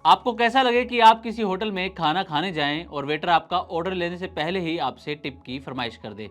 आपको कैसा लगे कि आप किसी होटल में खाना खाने जाएं और वेटर आपका ऑर्डर लेने से पहले ही आपसे टिप की फरमाइश कर दे।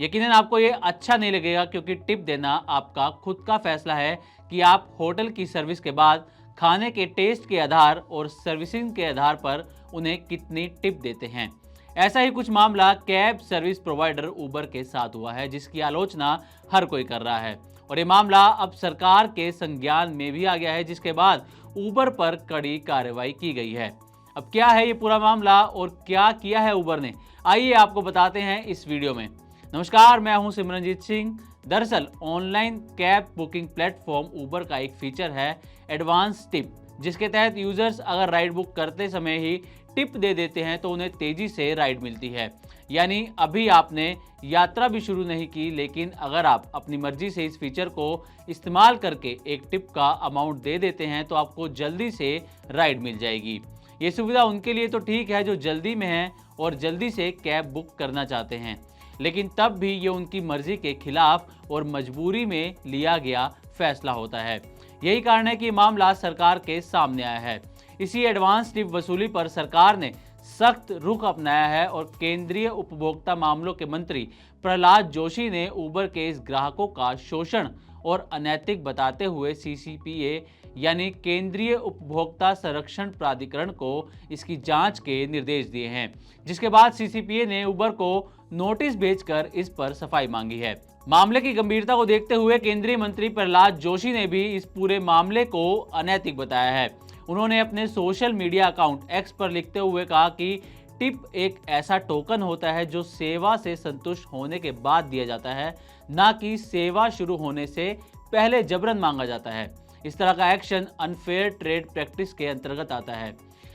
यकीनन आपको ये अच्छा नहीं लगेगा, क्योंकि टिप देना आपका खुद का फैसला है कि आप होटल की सर्विस के बाद खाने के टेस्ट के आधार और सर्विसिंग के आधार पर उन्हें कितनी टिप देते हैं। ऐसा ही कुछ मामला कैब सर्विस प्रोवाइडर उबर के साथ हुआ है, जिसकी आलोचना हर कोई कर रहा है और ये मामला अब सरकार के संज्ञान में भी आ गया है, जिसके बाद उबर पर कड़ी कार्रवाई की गई है। अब क्या है ये पूरा मामला और क्या किया है उबर ने, आइए आपको बताते हैं इस वीडियो में। नमस्कार, मैं हूं सिमरनजीत सिंह। दरअसल ऑनलाइन कैब बुकिंग प्लेटफॉर्म उबर का एक फीचर है एडवांस टिप, जिसके तहत यूजर्स अगर राइड बुक करते समय ही टिप दे देते हैं तो उन्हें तेजी से राइड मिलती है। यानी अभी आपने यात्रा भी शुरू नहीं की, लेकिन अगर आप अपनी मर्जी से इस फीचर को इस्तेमाल करके एक टिप का अमाउंट दे देते हैं तो आपको जल्दी से राइड मिल जाएगी। ये सुविधा उनके लिए तो ठीक है जो जल्दी में हैं और जल्दी से कैब बुक करना चाहते हैं, लेकिन तब भी ये उनकी मर्जी के खिलाफ और मजबूरी में लिया गया फैसला होता है। यही कारण है कि मामला सरकार के सामने आया है। इसी एडवांस टिप वसूली पर सरकार ने सख्त रुख अपनाया है और केंद्रीय उपभोक्ता मामलों के मंत्री प्रहलाद जोशी ने उबर के इस ग्राहकों का शोषण और अनैतिक बताते हुए सीसीपीए यानी केंद्रीय उपभोक्ता संरक्षण प्राधिकरण को इसकी जांच के निर्देश दिए हैं, जिसके बाद सीसीपीए ने उबर को नोटिस भेजकर इस पर सफाई मांगी है। मामले की गंभीरता को देखते हुए केंद्रीय मंत्री प्रहलाद जोशी ने भी इस पूरे मामले को अनैतिक बताया है। उन्होंने अपने सोशल मीडिया अकाउंट एक्स पर लिखते हुए कहा कि टिप एक ऐसा टोकन होता है जो सेवा से संतुष्ट होने के बाद दिया जाता है, ना कि सेवा शुरू होने से पहले जबरन मांगा जाता है। इस तरह का एक्शन अनफेयर ट्रेड प्रैक्टिस के अंतर्गत आता है।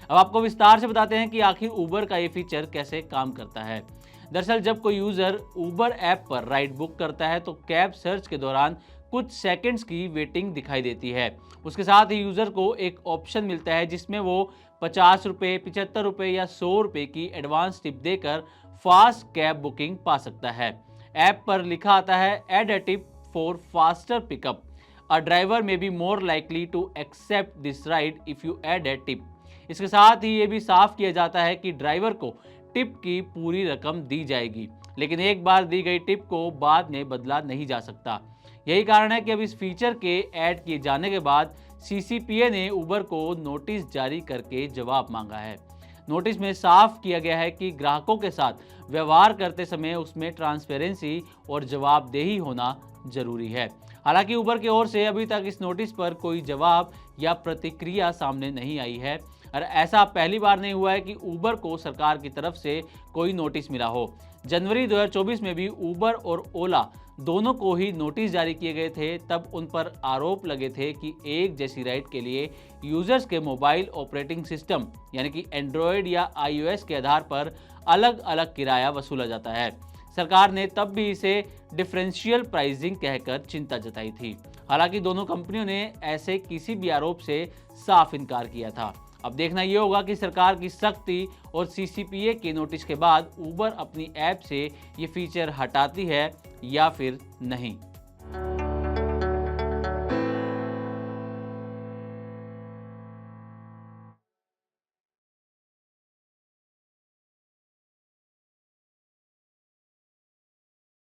अब आपको विस्तार से बताते हैं कि आखिर उबर का ये फीचर कैसे काम करता है। दरअसल जब कोई यूजर उबर ऐप पर राइड बुक करता है तो कैब सर्च के दौरान कुछ सेकंड्स की वेटिंग दिखाई देती है। उसके साथ ही यूजर को एक ऑप्शन मिलता है जिसमें वो 50 रुपये, 75 रुपये या 100 रुपये की एडवांस टिप देकर फास्ट कैब बुकिंग पा सकता है। ऐप पर लिखा आता है add a tip for faster pickup, a driver may be more likely to accept this ride if you add a tip. इसके साथ ही ये भी साफ किया जाता है कि ड्राइवर को टिप की पूरी रकम दी जाएगी, लेकिन एक बार दी गई टिप को बाद में बदला नहीं जा सकता। यही कारण है कि अब इस फीचर के ऐड किए जाने के बाद सीसीपीए ने उबर को नोटिस जारी करके जवाब मांगा है। नोटिस में साफ किया गया है कि ग्राहकों के साथ व्यवहार करते समय उसमें ट्रांसपेरेंसी और जवाबदेही होना जरूरी है। हालांकि उबर की ओर से अभी तक इस नोटिस पर कोई जवाब या प्रतिक्रिया सामने नहीं आई है और ऐसा पहली बार नहीं हुआ है कि उबर को सरकार की तरफ से कोई नोटिस मिला हो। जनवरी 2024 में भी उबर और ओला दोनों को ही नोटिस जारी किए गए थे। तब उन पर आरोप लगे थे कि एक जैसी राइड के लिए यूजर्स के मोबाइल ऑपरेटिंग सिस्टम यानी कि एंड्रॉयड या आईओएस के आधार पर अलग अलग किराया वसूला जाता है। सरकार ने तब भी इसे डिफरेंशियल प्राइसिंग कहकर चिंता जताई थी। हालांकि दोनों कंपनियों ने ऐसे किसी भी आरोप से साफ इनकार किया था। अब देखना यह होगा कि सरकार की सख्ती और सीसीपीए के नोटिस के बाद उबर अपनी ऐप से ये फीचर हटाती है या फिर नहीं।